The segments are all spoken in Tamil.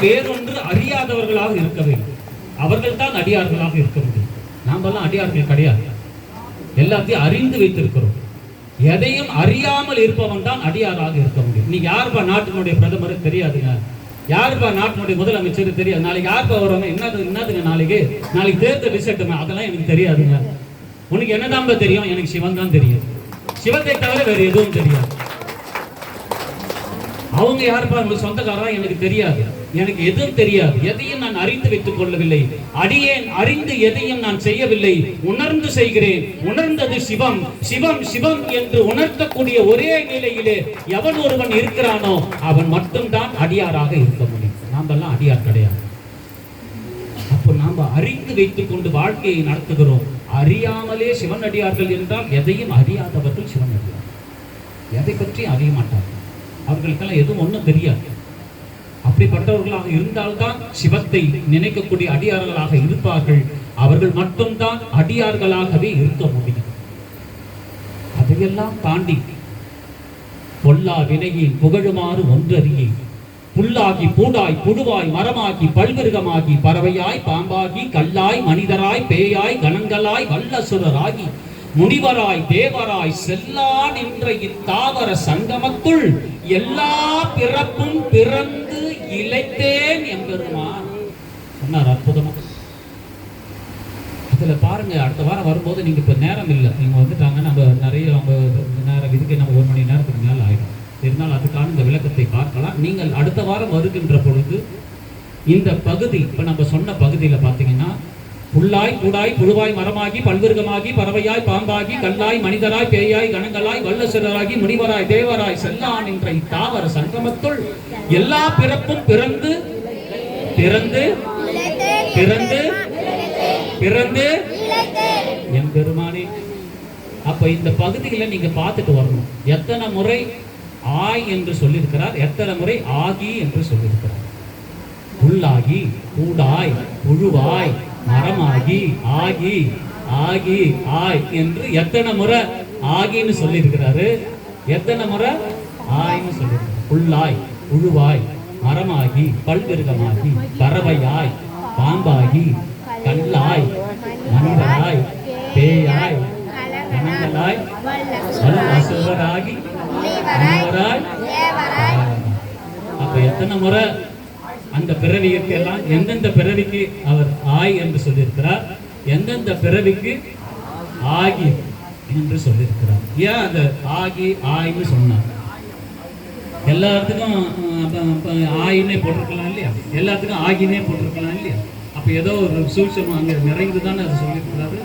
வேறொன்று அறியாதவர்களாக இருக்க வேண்டும். அவர்கள் தான் அடியார்களாக இருக்க முடியும். நாமெல்லாம் அடியார்கள் கிடையாது. எல்லாத்தையும் அறிந்து வைத்திருக்கிறோம். எதையும் அறியாமல் இருப்பவன் தான் அடியாராக இருக்க முடியும். நீங்க யாருப்பா நாட்டினுடைய பிரதமர் தெரியாதுங்க, யாருப்பா நாட்டினுடைய முதலமைச்சர் தெரியாது, நாளைக்கு யாருப்பா வருவாங்க, என்னதுங்க நாளைக்கு தேர்தல் ரிசல்ட்டுமே, அதெல்லாம் எனக்கு தெரியாதுங்க. உனக்கு என்னதான் தெரியும்? எனக்கு சிவன் தான் தெரியும். சிவத்தை தவிர வேற எதுவும் தெரியாது. அவங்க யாருப்பா உங்களுக்கு சொந்தக்காரா? எனக்கு தெரியாது. எனக்கு எதுவும் தெரியாது. எதையும் நான் அறிந்து வைத்துக் கொள்ளவில்லை. அடியேன் அறிந்து எதையும் நான் செய்யவில்லை. உணர்ந்து செய்கிறேன். உணர்ந்தது சிவம். சிவம் சிவம் என்று உணர்த்தக்கூடிய ஒரே நிலையிலே எவன் ஒருவன் இருக்கிறானோ அவன் மட்டும்தான் அடியாராக இருக்க முடியும். நாமெல்லாம் அடியார் கிடையாது. அப்போ நாம அறிந்து வைத்துக் கொண்டு வாழ்க்கையை நடத்துகிறோம். அறியாமலே சிவன் அடியார்கள் என்றால் எதையும் அறியாதவர்கள் சிவன் அடியார். எதை பற்றி அறிய மாட்டார்கள். அவர்களுக்கெல்லாம் எதுவும் ஒன்றும் தெரியாது. அப்படிப்பட்டவர்களாக இருந்தால்தான் சிவத்தை நினைக்கக்கூடிய அடியார்களாக இருப்பார்கள். அவர்கள் மட்டும்தான் அடியார்களாகவே இருக்க முடியும். அதையெல்லாம் தாண்டி பொல்லா வினையின் புகழுமாறு ஒன்றறியே புல்லாகி பூடாய் புழுவாய் மரமாகி பல்விருகமாகி பறவையாய் பாம்பாகி கல்லாய் மனிதராய் பேயாய் கணங்களாய் வல்லசுரராகி முனிவராய் தேவராய் செல்லான் என்ற இத்தாவர சங்கமத்துள் எல்லா பிறப்பும் பிறந்து இளைத்தேன் எம்பெருமான் சொன்னார். அற்புதமா இதுல பாருங்க. அடுத்த வாரம் வரும்போது நீங்க இப்ப நேரம் இல்லை, நீங்க வந்துட்டாங்க. நம்ம நிறைய நேரம் இதுக்கு நம்ம 1 மணி நேரத்துக்கு மேல ஆயிடும். இருந்தாலும் அதுக்கான இந்த விளக்கத்தை பார்க்கலாம். நீங்கள் அடுத்த வாரம் வருகின்ற பொழுது இந்த பகுதி இப்ப நம்ம சொன்ன பகுதியில பாத்தீங்கன்னா புல்லாய் கூடாய் புழுவாய் மரமாகி பல்விருகமாகி பறவையாய் பாம்பாகி கல்லாய் மனிதராய் பேயாய் கணங்களாய் வல்லசுரராகி முனிவராய் தேவராய் செல்லான் என்ற இத்தாவர சங்கமத்துள் எல்லா பிறப்பும் பிறந்து பிறந்து பிறந்து பிறந்து என் பெருமானே. அப்ப இந்த பகுதிகளை நீங்க பார்த்துட்டு வரணும். எத்தனை முறை ஆய் என்று சொல்லியிருக்கிறார், எத்தனை முறை ஆகி என்று சொல்லியிருக்கிறார். புல்லாகி கூடாய் புழுவாய் மரமாகி ஆகி ஆகி ஆய் என்று எத்தனை முறை ஆகின்னு சொல்லியிருக்கிறாரு, எத்தனை முறை ஆய்ன்னு சொல்லியிருக்கிறார். புல்லாய் புழுவாய் மரமாகி பல்விருகமாகி பறவையாய் பாம்பாகி கல்லாய் மனிதராய் பேயாய் கணங்களாய் வல்லசுரராகி முனிவராய். அப்ப எத்தனை முறை அந்த பிறவிக்கு எல்லாம் எந்தெந்த பிறவிக்கு அவர் ஆய் என்று சொல்லியிருக்கிறார், எந்தெந்த பிறவிக்கு ஆகி என்று சொல்லியிருக்கிறார். ஏன் அந்த ஆகி ஆய்ன்னு சொன்னார்? எல்லாத்துக்கும் ஆயினே போட்டிருக்கலாம் இல்லையா, எல்லாத்துக்கும் ஆகினே போட்டிருக்கலாம் இல்லையா. அப்ப ஏதோ ஒரு சூழ்ச்சம் அங்க நிறைந்துதானே அதை சொல்லியிருக்கிறாரு.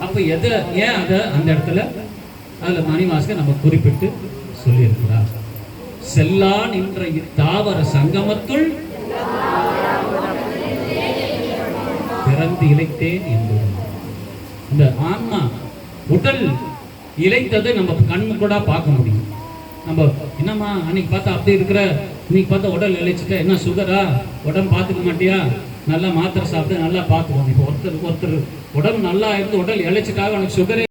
அப்ப எதை ஏன் அதை அந்த இடத்துல அதுல மணிவாசகர் நம்ம குறிப்பிட்டு சொல்லியிருக்கிறார். செல்லான் என்ற இத்தாவர சங்கமத்துள் பிறந்து இளைத்தேன் என்பது. இந்த ஆன்மா உடல் இளைத்ததை நம்ம கண்ணு கூட பார்க்க முடியும். நம்ம என்னம்மா அன்னைக்கு பார்த்தா அப்படி இருக்கிற, இன்னைக்கு பார்த்தா உடல் இழைச்சிட்ட, என்ன சுகரா, உடம்பு பார்த்துக்க மாட்டியா, நல்லா மாத்திரை சாப்பிட்டு நல்லா பார்த்துக்கோங்க. இப்போ ஒருத்தர் உடம்பு நல்லா இருந்து உடல் இழைச்சிட்டாக அவனுக்கு சுகரே